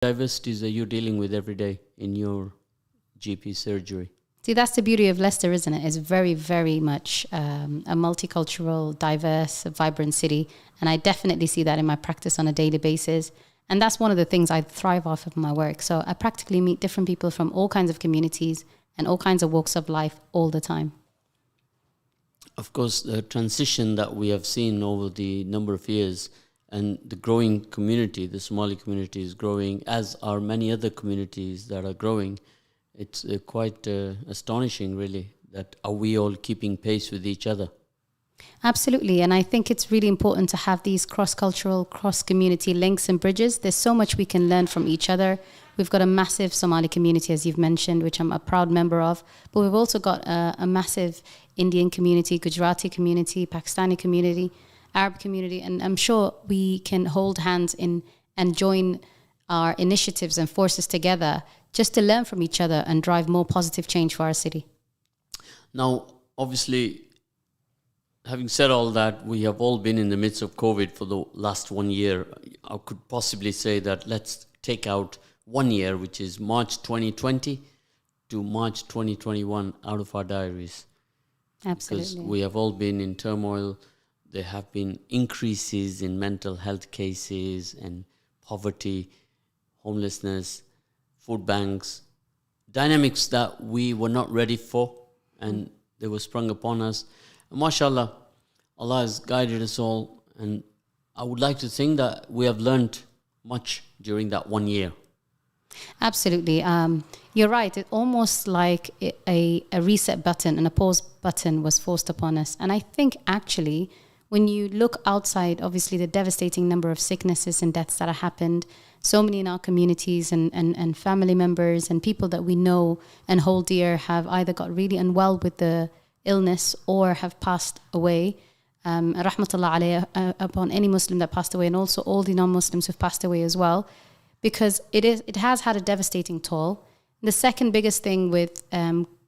diversities are you dealing with every day in your GP surgery? See, that's the beauty of Leicester, isn't it? It's very, very much a multicultural, diverse, vibrant city. And I definitely see that in my practice on a daily basis. And that's one of the things I thrive off of my work. So I practically meet different people from all kinds of communities and all kinds of walks of life all the time. Of course, the transition that we have seen over the number of years and the growing community, the Somali community is growing, as are many other communities that are growing. It's quite astonishing, really, that are we all keeping pace with each other? Absolutely. And I think it's really important to have these cross-cultural, cross-community links and bridges. There's so much we can learn from each other. We've got a massive Somali community, as you've mentioned, which I'm a proud member of. But we've also got a massive Indian community, Gujarati community, Pakistani community, Arab community. And I'm sure we can hold hands in and join our initiatives and forces together just to learn from each other and drive more positive change for our city. Now, obviously, having said all that, we have all been in the midst of COVID for the last 1 year. I could possibly say that let's take out 1 year, which is March 2020 to March 2021 out of our diaries. Absolutely. Because we have all been in turmoil. There have been increases in mental health cases and poverty, homelessness, food banks, dynamics that we were not ready for, and they were sprung upon us. And mashallah, Allah has guided us all, and I would like to think that we have learned much during that 1 year. Absolutely. You're right. It's almost like a reset button and a pause button was forced upon us. And I think actually, when you look outside, obviously the devastating number of sicknesses and deaths that have happened, so many in our communities and family members and people that we know and hold dear have either got really unwell with the illness or have passed away. Rahmatullah alayhi upon any Muslim that passed away, and also all the non-Muslims who've passed away as well, because it has had a devastating toll. The second biggest thing with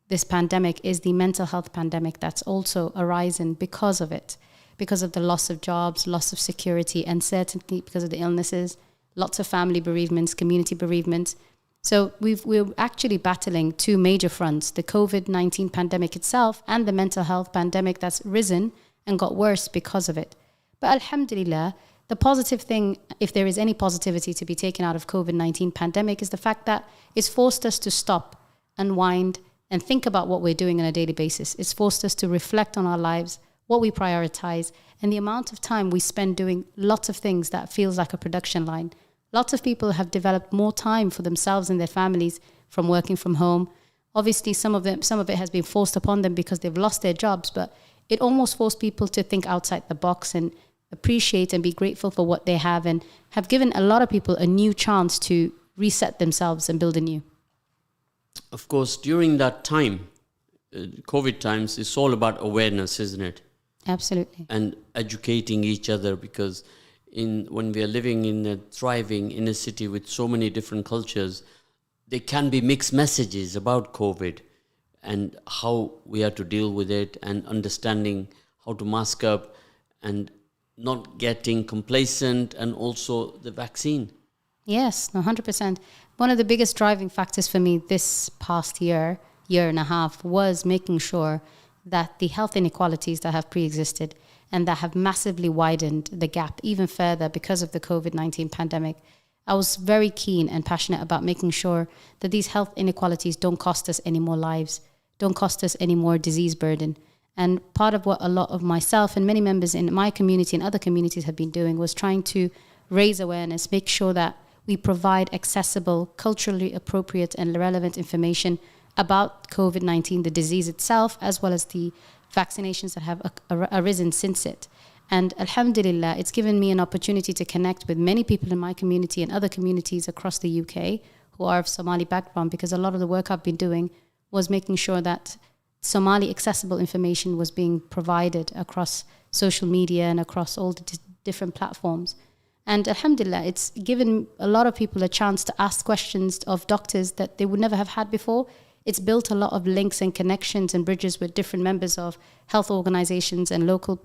this pandemic is the mental health pandemic that's also arisen because of it, because of the loss of jobs, loss of security, uncertainty because of the illnesses, lots of family bereavements, community bereavements. So we're actually battling two major fronts, the Covid-19 pandemic itself and the mental health pandemic that's risen and got worse because of it. But alhamdulillah, the positive thing, if there is any positivity to be taken out of Covid-19 pandemic, is the fact that it's forced us to stop, unwind, and think about what we're doing on a daily basis. It's forced us to reflect on our lives, what we prioritize, and the amount of time we spend doing lots of things that feels like a production line. Lots of people have developed more time for themselves and their families from working from home. Obviously, some of it has been forced upon them because they've lost their jobs, but it almost forced people to think outside the box and appreciate and be grateful for what they have, and have given a lot of people a new chance to reset themselves and build anew. Of course, during that time, COVID times, it's all about awareness, isn't it? Absolutely. And educating each other, because when we are living in a thriving inner city with so many different cultures, there can be mixed messages about COVID and how we have to deal with it, and understanding how to mask up and not getting complacent, and also the vaccine. Yes, no, 100%. One of the biggest driving factors for me this past year and a half, was making sure that the health inequalities that have pre-existed and that have massively widened the gap even further because of the COVID-19 pandemic, I was very keen and passionate about making sure that these health inequalities don't cost us any more lives, don't cost us any more disease burden. And part of what a lot of myself and many members in my community and other communities have been doing was trying to raise awareness, make sure that we provide accessible, culturally appropriate and relevant information about COVID-19, the disease itself, as well as the vaccinations that have arisen since it. And alhamdulillah, it's given me an opportunity to connect with many people in my community and other communities across the UK who are of Somali background, because a lot of the work I've been doing was making sure that Somali accessible information was being provided across social media and across all the different platforms. And alhamdulillah, it's given a lot of people a chance to ask questions of doctors that they would never have had before. It's built a lot of links and connections and bridges with different members of health organizations and local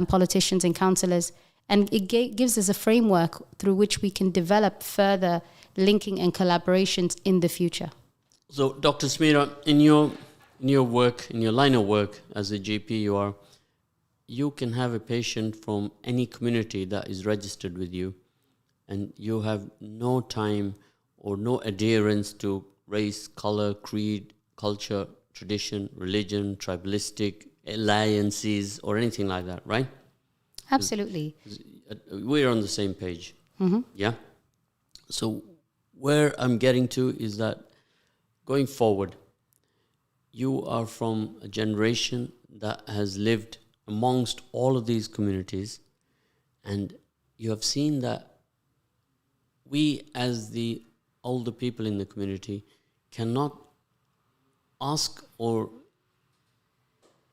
politicians and councillors. And it gives us a framework through which we can develop further linking and collaborations in the future. So, Dr. Samira, in your work, in your line of work as a GP, you can have a patient from any community that is registered with you, and you have no time or no adherence to race, color, creed, culture, tradition, religion, tribalistic alliances, or anything like that, right? Absolutely. We're on the same page. Yeah. So where I'm getting to is that going forward, you are from a generation that has lived amongst all of these communities, and you have seen that we, as the older people in the community, cannot ask or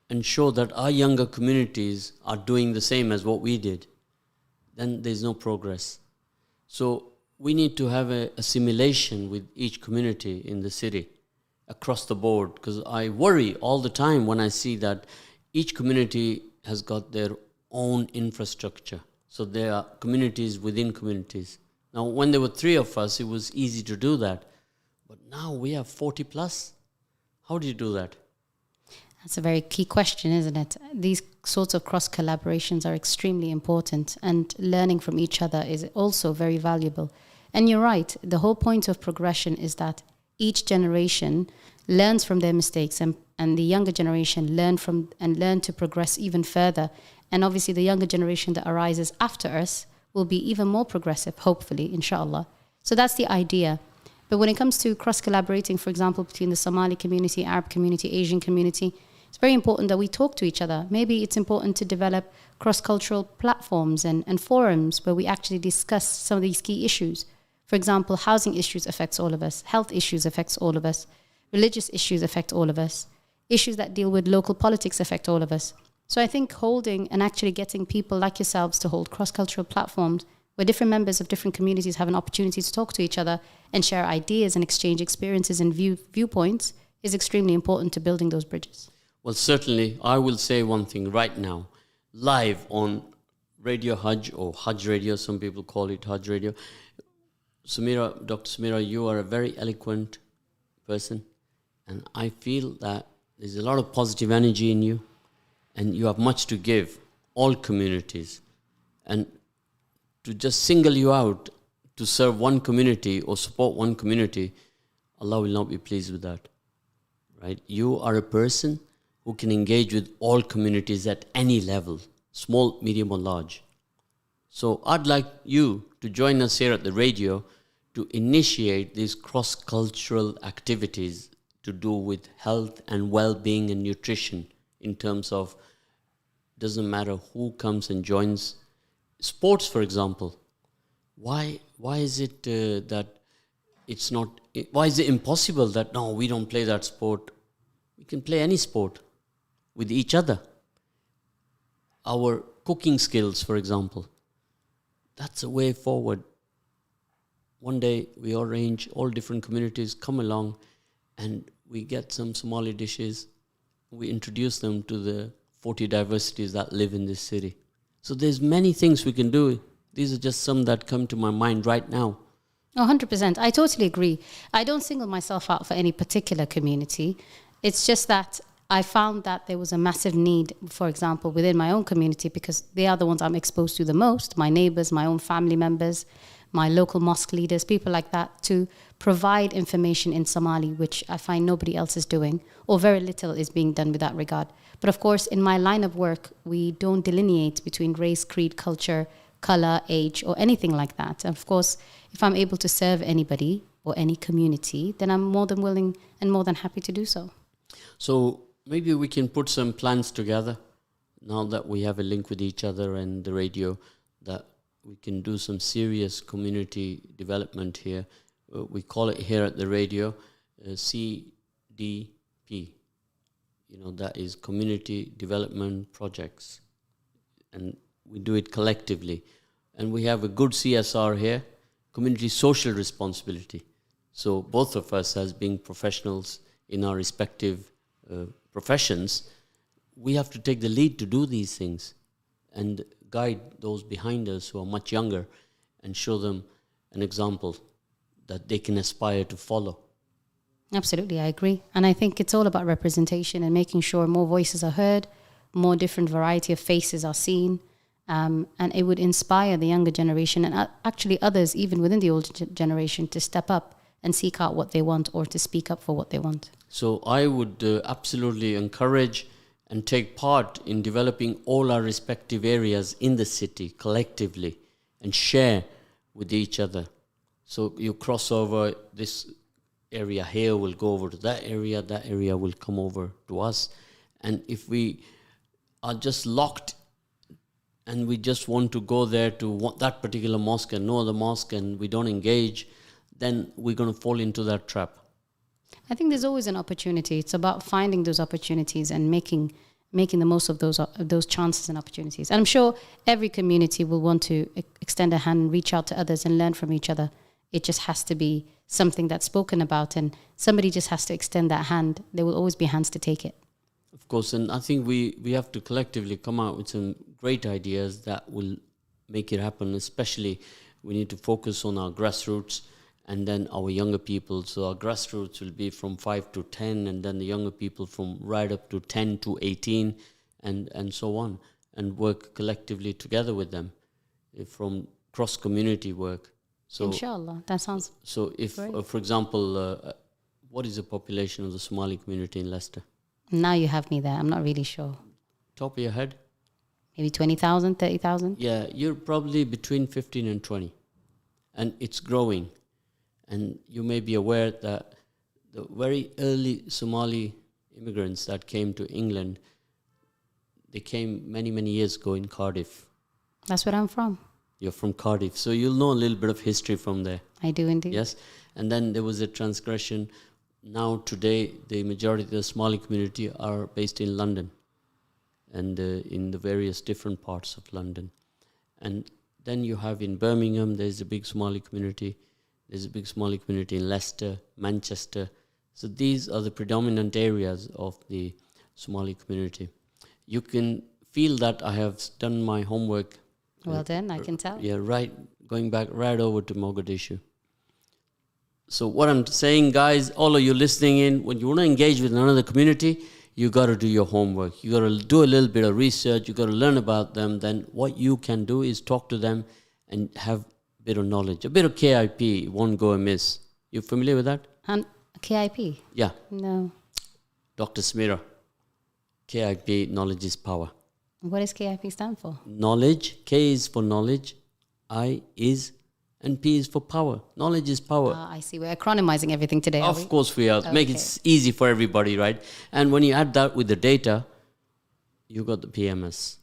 ensure that our younger communities are doing the same as what we did. Then there's no progress. So we need to have a assimilation with each community in the city across the board, because I worry all the time when I see that each community has got their own infrastructure. So there are communities within communities. Now, when there were 3 of us, it was easy to do that. But now we have 40 plus. How do you do that? That's a very key question, isn't it? These sorts of cross collaborations are extremely important, and learning from each other is also very valuable. And you're right, the whole point of progression is that each generation learns from their mistakes, and the younger generation learn to progress even further. And obviously the younger generation that arises after us will be even more progressive, hopefully, inshallah. So that's the idea. But when it comes to cross-collaborating, for example, between the Somali community, Arab community, Asian community, it's very important that we talk to each other. Maybe it's important to develop cross-cultural platforms and forums where we actually discuss some of these key issues. For example, housing issues affects all of us. Health issues affects all of us. Religious issues affect all of us. Issues that deal with local politics affect all of us. So I think holding and actually getting people like yourselves to hold cross-cultural platforms where different members of different communities have an opportunity to talk to each other and share ideas and exchange experiences and viewpoints is extremely important to building those bridges. Well, certainly, I will say one thing right now. Live on Radio Haj, or Haj Radio, some people call it Haj Radio. Samira, Dr. Samira, you are a very eloquent person, and I feel that there's a lot of positive energy in you, and you have much to give all communities. And to just single you out to serve one community or support one community, Allah will not be pleased with that. Right? You are a person who can engage with all communities at any level, small, medium, or large. So I'd like you to join us here at the radio to initiate these cross-cultural activities to do with health and well-being and nutrition, in terms of, doesn't matter who comes and joins. Sports, for example. Why is it that it's not, why is it impossible that, no, we don't play that sport? We can play any sport with each other. Our cooking skills, for example. That's a way forward. One day we arrange all different communities, come along, and we get some Somali dishes. We introduce them to the 40 diversities that live in this city. So there's many things we can do. These are just some that come to my mind right now. 100%. I totally agree. I don't single myself out for any particular community. It's just that I found that there was a massive need, for example, within my own community, because they are the ones I'm exposed to the most, my neighbors, my own family members, my local mosque leaders, people like that, to provide information in Somali, which I find nobody else is doing, or very little is being done with that regard. But of course, in my line of work, we don't delineate between race, creed, culture, color, age, or anything like that. And of course, if I'm able to serve anybody or any community, then I'm more than willing and more than happy to do so. So maybe we can put some plans together, now that we have a link with each other and the radio, that we can do some serious community development here. We call it here at the radio CDP. That is Community Development Projects. And we do it collectively. And we have a good CSR here, Community Social Responsibility. So both of us, as being professionals in our respective professions, we have to take the lead to do these things and guide those behind us who are much younger and show them an example that they can aspire to follow. Absolutely, I agree. And I think it's all about representation and making sure more voices are heard, more different variety of faces are seen. And it would inspire the younger generation and actually others, even within the older generation, to step up and seek out what they want or to speak up for what they want. So I would absolutely encourage and take part in developing all our respective areas in the city collectively and share with each other. So you cross over, this area here will go over to that area will come over to us. And if we are just locked and we just want to go there to that particular mosque and no other mosque, and we don't engage, then we're going to fall into that trap. I think there's always an opportunity. It's about finding those opportunities and making the most of those chances and opportunities. And I'm sure every community will want to extend a hand and reach out to others and learn from each other. It just has to be something that's spoken about, and somebody just has to extend that hand. There will always be hands to take it. Of course, and I think we have to collectively come out with some great ideas that will make it happen. Especially, we need to focus on our grassroots and then our younger people. So our grassroots will be from 5 to 10, and then the younger people from right up to 10 to 18, and so on, and work collectively together with them from cross-community work. So, Inshallah, that sounds so if, for example, what is the population of the Somali community in Leicester? Now you have me there. I'm not really sure. Top of your head? Maybe 20,000, 30,000? Yeah, you're probably between 15 and 20. And it's growing. And you may be aware that the very early Somali immigrants that came to England, they came many, many years ago in Cardiff. That's where I'm from. You're from Cardiff. So you'll know a little bit of history from there. I do indeed. Yes. And then there was a transgression. Now, today, the majority of the Somali community are based in London and in the various different parts of London. And then you have in Birmingham, there's a big Somali community. There's a big Somali community in Leicester, Manchester. So these are the predominant areas of the Somali community. You can feel that I have done my homework. Well done, I can tell. Yeah, right. Going back right over to Mogadishu. So what I'm saying, guys, all of you listening in, when you want to engage with another community, you got to do your homework. You got to do a little bit of research. You got to learn about them. Then what you can do is talk to them and have a bit of knowledge. A bit of KIP won't go amiss. You familiar with that? KIP? Yeah. No. Dr. Samira. KIP, knowledge is power. What does KIP stand for? Knowledge. K is for knowledge. I is, and P is for power. Knowledge is power. I see. We're acronymizing everything today, are we? Of course we are. Okay. Make it easy for everybody, right? And when you add that with the data, you got the PMS.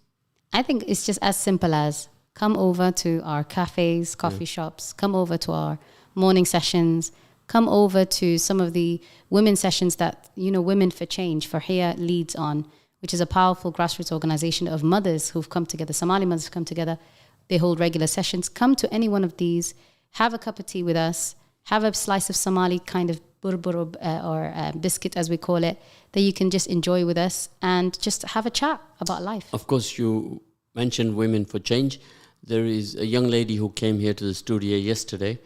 I think it's just as simple as come over to our cafes, coffee shops, come over to our morning sessions, come over to some of the women sessions that, Women for Change, for Here leads on, which is a powerful grassroots organization of mothers who've come together, Somali mothers who've come together. They hold regular sessions. Come to any one of these, have a cup of tea with us, have a slice of Somali kind of burbur or biscuit, as we call it, that you can just enjoy with us and just have a chat about life. Of course, you mentioned Women for Change. There is a young lady who came here to the studio yesterday,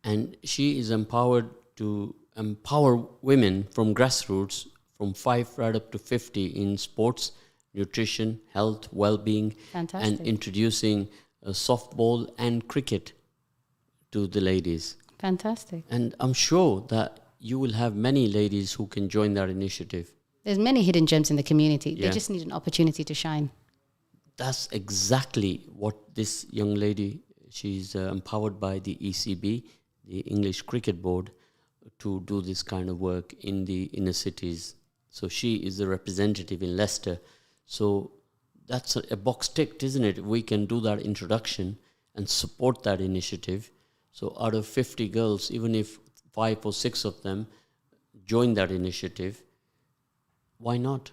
and she is empowered to empower women from grassroots, from 5 right up to 50 in sports, nutrition, health, well-being, Fantastic. and introducing softball and cricket to the ladies. Fantastic. And I'm sure that you will have many ladies who can join that initiative. There's many hidden gems in the community. Yeah. They just need an opportunity to shine. That's exactly what this young lady, she's empowered by the ECB, the English Cricket Board, to do this kind of work in the inner cities. So she is the representative in Leicester. So that's a box ticked, isn't it? We can do that introduction and support that initiative. So out of 50 girls, even if 5 or 6 of them join that initiative, why not?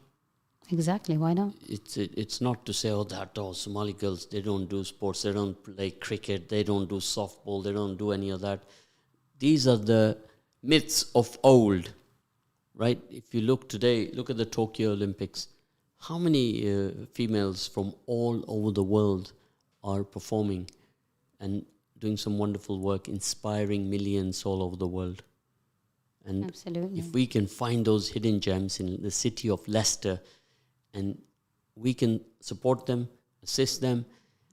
Exactly, why not? It's not to say, Somali girls, they don't do sports, they don't play cricket, they don't do softball, they don't do any of that. These are the myths of old, right? If you look today, look at the Tokyo Olympics. How many females from all over the world are performing? And doing some wonderful work, inspiring millions all over the world. And Absolutely. if we can find those hidden gems in the city of Leicester, and we can support them, assist them,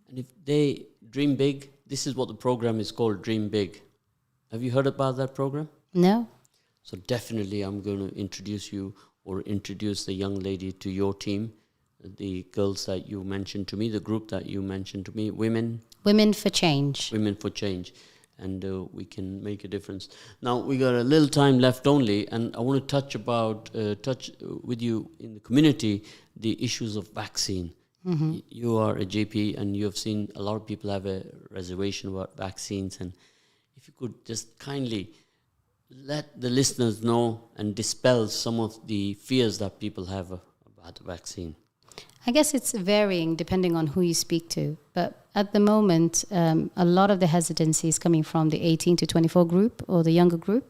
and if they dream big, this is what the program is called, Dream Big. Have you heard about that program? No. So definitely I'm going to introduce you or introduce the young lady to your team, the girls that you mentioned to me, the group that you mentioned to me, Women for Change. Women for Change. And we can make a difference. Now, we got a little time left only, and I want to touch with you in the community the issues of vaccine. Mm-hmm. You are a GP, and you have seen a lot of people have a reservation about vaccines. And if you could just kindly let the listeners know and dispel some of the fears that people have about the vaccine. I guess it's varying depending on who you speak to. But at the moment, a lot of the hesitancy is coming from the 18 to 24 group or the younger group.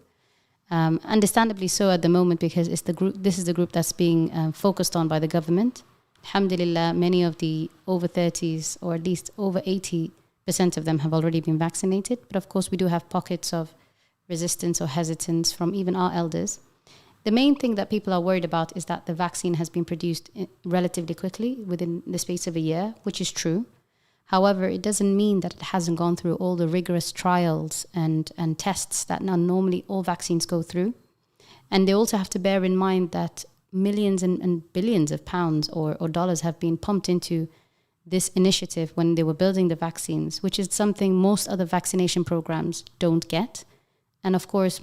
Understandably so at the moment, because it's the group. This is the group that's being focused on by the government. Alhamdulillah, many of the over 30s, or at least over 80% of them, have already been vaccinated. But of course, we do have pockets of resistance or hesitance from even our elders. The main thing that people are worried about is that the vaccine has been produced relatively quickly, within the space of a year, which is true. However, it doesn't mean that it hasn't gone through all the rigorous trials and tests that now normally all vaccines go through. And they also have to bear in mind that millions and billions of pounds or dollars have been pumped into this initiative when they were building the vaccines, which is something most other vaccination programs don't get. And of course,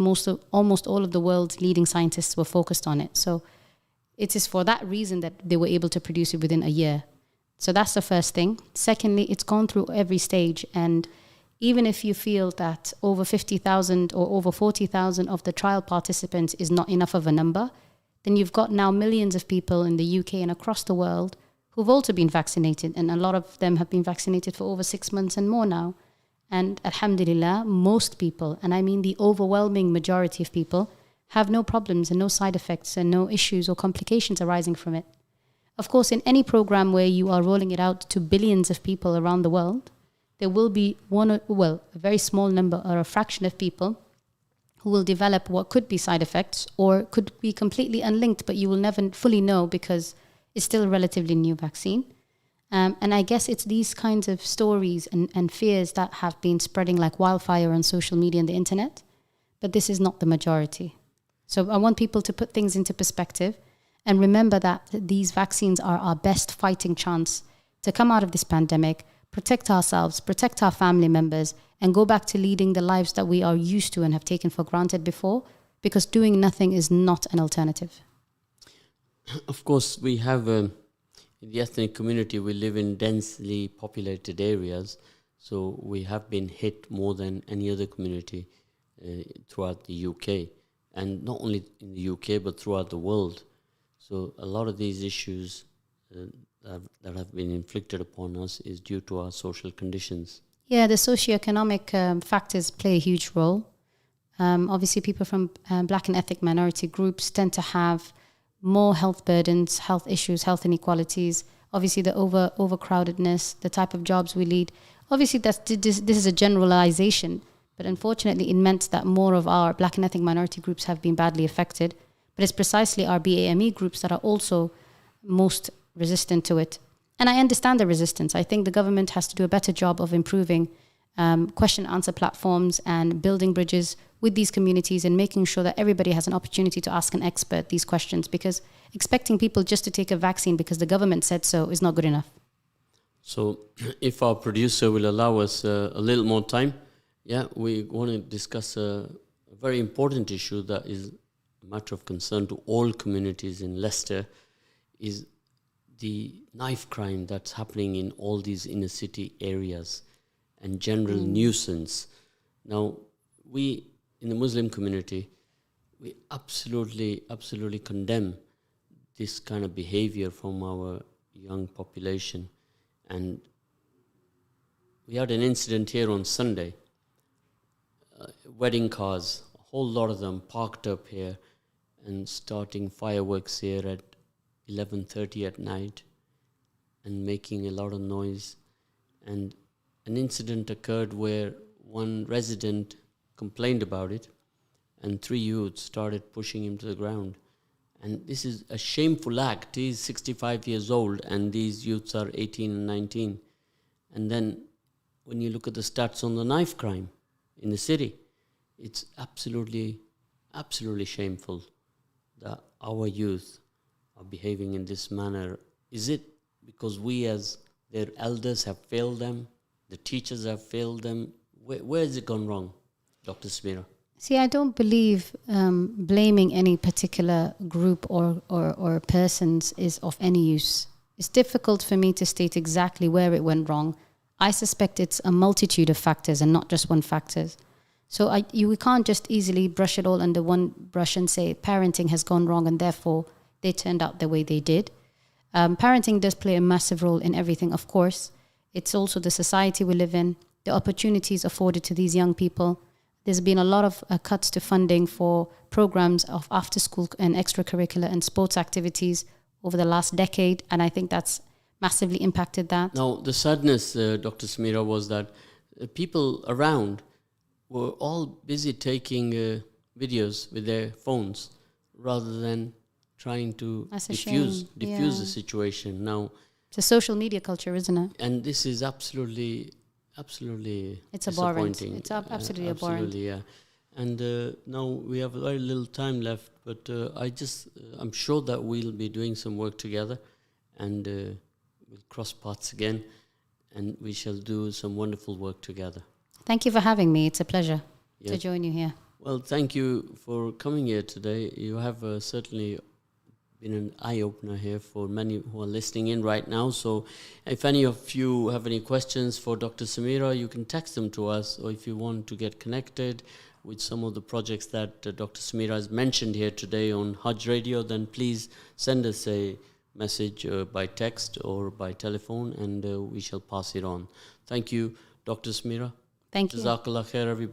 almost all of the world's leading scientists were focused on it. So it is for that reason that they were able to produce it within a year. So that's the first thing. Secondly, it's gone through every stage. And even if you feel that over 50,000 or over 40,000 of the trial participants is not enough of a number, then you've got now millions of people in the UK and across the world who've also been vaccinated. And a lot of them have been vaccinated for over 6 months and more now. And alhamdulillah, most people, and I mean the overwhelming majority of people, have no problems and no side effects and no issues or complications arising from it. Of course, in any program where you are rolling it out to billions of people around the world, there will be a very small number or a fraction of people who will develop what could be side effects or could be completely unlinked, but you will never fully know because it's still a relatively new vaccine. And I guess it's these kinds of stories and fears that have been spreading like wildfire on social media and the internet. But this is not the majority. So I want people to put things into perspective and remember that these vaccines are our best fighting chance to come out of this pandemic, protect ourselves, protect our family members, and go back to leading the lives that we are used to and have taken for granted before, because doing nothing is not an alternative. Of course, we have... in the ethnic community, we live in densely populated areas, so we have been hit more than any other community throughout the UK, and not only in the UK but throughout the world. So a lot of these issues that have been inflicted upon us is due to our social conditions. Yeah, the socioeconomic factors play a huge role. Obviously, people from black and ethnic minority groups tend to have more health burdens, health issues, health inequalities, obviously the overcrowdedness, the type of jobs we lead. Obviously, this is a generalization, but unfortunately it meant that more of our black and ethnic minority groups have been badly affected. But it's precisely our BAME groups that are also most resistant to it. And I understand the resistance. I think the government has to do a better job of improving question and answer platforms and building bridges with these communities and making sure that everybody has an opportunity to ask an expert these questions, because expecting people just to take a vaccine because the government said so is not good enough. So if our producer will allow us a little more time, we want to discuss a very important issue that is a matter of concern to all communities in Leicester, is the knife crime that's happening in all these inner city areas and general nuisance. Now, we in the Muslim community, we absolutely condemn this kind of behavior from our young population. And we had an incident here on Sunday. Wedding cars, a whole lot of them parked up here and starting fireworks here at 11:30 at night and making a lot of noise. And an incident occurred where one resident complained about it, and 3 youths started pushing him to the ground. And this is a shameful act. He's 65 years old, and these youths are 18 and 19. And then when you look at the stats on the knife crime in the city, it's absolutely shameful that our youth are behaving in this manner. Is it because we as their elders have failed them? The teachers have failed them? Where has it gone wrong, Dr. Samira? See, I don't believe blaming any particular group or persons is of any use. It's difficult for me to state exactly where it went wrong. I suspect it's a multitude of factors and not just one factor. So we can't just easily brush it all under one brush and say parenting has gone wrong and therefore they turned out the way they did. Parenting does play a massive role in everything, of course. It's also the society we live in, the opportunities afforded to these young people. There's been a lot of cuts to funding for programs of after-school and extracurricular and sports activities over the last decade, and I think that's massively impacted that. Now, the sadness, Dr. Samira, was that people around were all busy taking videos with their phones rather than trying to diffuse the situation. Now, it's a social media culture, isn't it? And this is absolutely it's abhorrent. It's absolutely abhorrent. Absolutely, yeah. And now we have very little time left, but I'm sure that we'll be doing some work together, and we'll cross paths again, and we shall do some wonderful work together. Thank you for having me. It's a pleasure to join you here. Well, thank you for coming here today. You have certainly been an eye-opener here for many who are listening in right now. So if any of you have any questions for Dr. Samira, you can text them to us, or if you want to get connected with some of the projects that Dr. Samira has mentioned here today on Haj Radio, then please send us a message by text or by telephone, and we shall pass it on. Thank you, Dr. Samira. Thank you. Jazakallah khair, everybody.